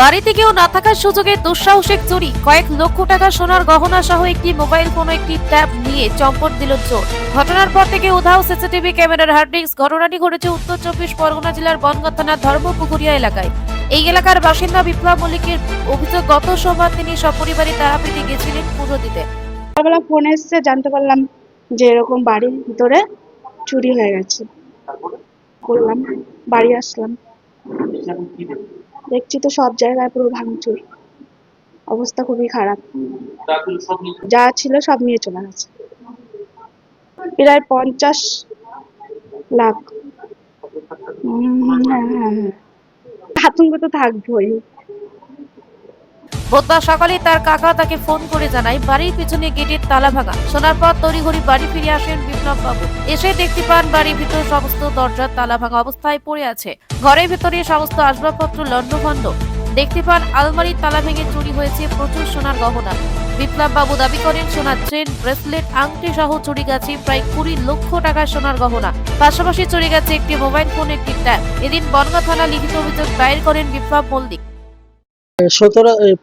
বাড়িতে কেউ না থাকার সুযোগে দুঃসাহসিক চুরি, কয়েক লক্ষ টাকা সোনার গহনা সহ একটি মোবাইল ফোন ও একটি ট্যাব নিয়ে চম্পট দিল চোর। ঘটনার পর থেকে উধাও সিসিটিভি ক্যামেরার হার্ড ডিস্ক। ঘটনাটি ঘটেছে উত্তর 24 পরগনা জেলার বনগাঁ থানার ধর্মপুকুরিয়া এলাকায়। এই এলাকার বাসিন্দা বিপ্লব মল্লিকের অভিযোগ, গত সোমবার তিনি সপরিবারে তারাপীঠে গেছিলেন পুজো দিতে। সকালবেলা ফোন এসছে, জানতে পারলাম যে এরকম বাড়ির ভিতরে চুরি হয়ে গেছে। করলাম, বাড়ি আসলাম, দেখছি তো সব জায়গায় পুরো ভাঙচুর, অবস্থা খুবই খারাপ। যা ছিল সব নিয়ে চলে গেছে, প্রায় 50 লাখ। হ্যাঁ, আতঙ্ক তো থাকবোই। বুধবার সকালে তার কাকা তাকে ফোন করে জানায় বাড়ির পিছনে গেটের তালা ভাঙা। শোনার পর তড়িঘড়ি বাড়ি ফিরে আসেন বিপ্লব বাবু। এসে দেখতে পান বাড়ির ভিতর সমস্ত দরজার তালা ভাঙা অবস্থায় পড়ে আছে। ঘরের ভিতরে সমস্ত আসবাবপত্র লণ্ডভণ্ড। দেখতে পান আলমারির তালা ভেঙে চুরি হয়েছে প্রচুর সোনার গহনা। বিপ্লব বাবু দাবি করেন সোনার চেন, ব্রেসলেট, আংটি সহ চুরি গেছে প্রায় 20 লক্ষ টাকার সোনার গহনা। পাশাপাশি চুরি গেছে একটি মোবাইল ফোন, একটি ট্যাব। এদিন বনগাঁ থানা লিখিত অভিযোগ দায়ের করেন বিপ্লব মল্লিক।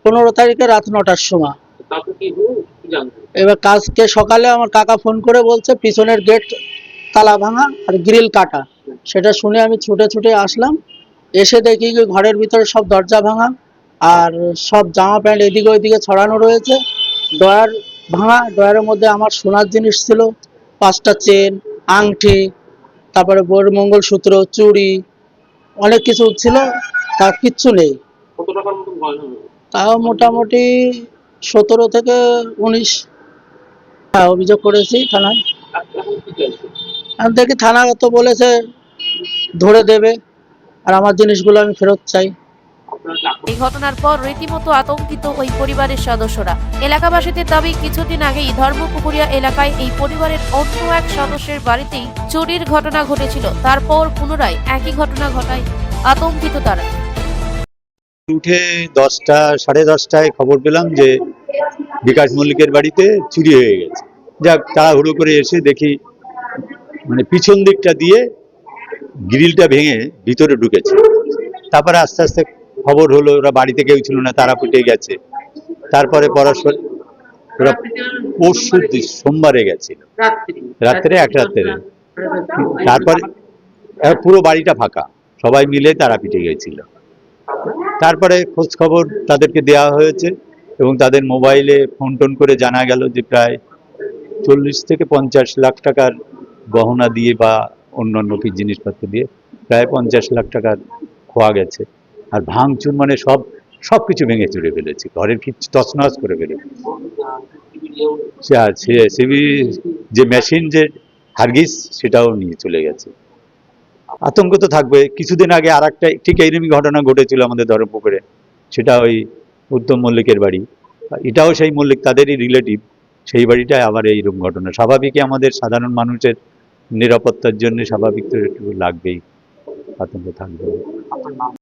15 তারিখে রাত 9টার সময়। এবার কাজকে সকালে আমার কাকা ফোন করে বলছে পিছনের গেট তালা ভাঙা আর গ্রিল কাটা। সেটা শুনে আমি ছুটে ছুটে আসলাম। এসে দেখি ঘরের ভিতরে সব দরজা ভাঙা আর সব জামা প্যান্ট এদিকে ওইদিকে ছড়ানো রয়েছে। ড্রয়ার ভাঙা, ড্রয়ারের মধ্যে আমার সোনার জিনিস ছিল, 5টা চেন, আংটি, তারপরে বউর মঙ্গলসূত্র, চুড়ি, অনেক কিছু ছিল, তার কিচ্ছু নেই। তাও মোটামুটি 17 থেকে 19 অভিযোগ করেছি থানায়। আমি দেখি থানা তো বলেছে ধরে দেবে, আর আমার জিনিসগুলো আমি ফেরত চাই। এই ঘটনার পর রীতিমতো আতঙ্কিত ওই পরিবারের সদস্যরা। এলাকাবাসীদের দাবি, কিছুদিন আগেই ধর্মপুকুরিয়া এলাকায় এই পরিবারের অন্য এক সদস্যের বাড়িতেই চুরির ঘটনা ঘটেছিল। তারপর পুনরায় একই ঘটনা ঘটায় আতঙ্কিত তারা। উঠে 10টা সাড়ে 10টায় খবর পেলাম যে বিকাশ মল্লিকের বাড়িতে চুরি হয়ে গেছে। যাক, তাড়াহুড়ো করে এসে দেখি মানে পিছন দিকটা দিয়ে গ্রিলটা ভেঙে ভিতরে ঢুকেছে। তারপরে আস্তে আস্তে খবর হলো ওরা বাড়িতে কেউ ছিল না, তারাপীঠে গেছে। তারপরে পরস্পর ওরা পরশু সোমবারে গেছিল রাত্রে, এক রাত্রে। তারপরে পুরো বাড়িটা ফাঁকা, সবাই মিলে তারাপীঠে গেছিল। তারপরে খোঁজ খবর তাদেরকে দেওয়া হয়েছে এবং তাদের মোবাইলে ফোন টোন করে জানা গেল যে প্রায় 40 থেকে 50 লাখ টাকার গহনা দিয়ে বা অন্যান্য কি জিনিসপত্র দিয়ে প্রায় 50 লাখ টাকার খোয়া গেছে। আর ভাঙচুর মানে সবকিছু ভেঙে চুরে ফেলেছে, ঘরের কিছু তছনছ করে ফেলেছে। যে মেশিন, যে হারগিস, সেটাও নিয়ে চলে গেছে। আতঙ্ক তো থাকবে। কিছুদিন আগে আর একটা ঠিক এইরকমই ঘটনা ঘটেছিল আমাদের ধর্মপুকুরে, সেটা ওই উত্তম মল্লিকের বাড়ি। এটাও সেই মল্লিক, তাদেরই রিলেটিভ। সেই বাড়িটায় আবার এইরকম ঘটনা। স্বাভাবিকই আমাদের সাধারণ মানুষের নিরাপত্তার জন্য স্বাভাবিক তো একটু লাগবেই, আতঙ্ক থাকবে।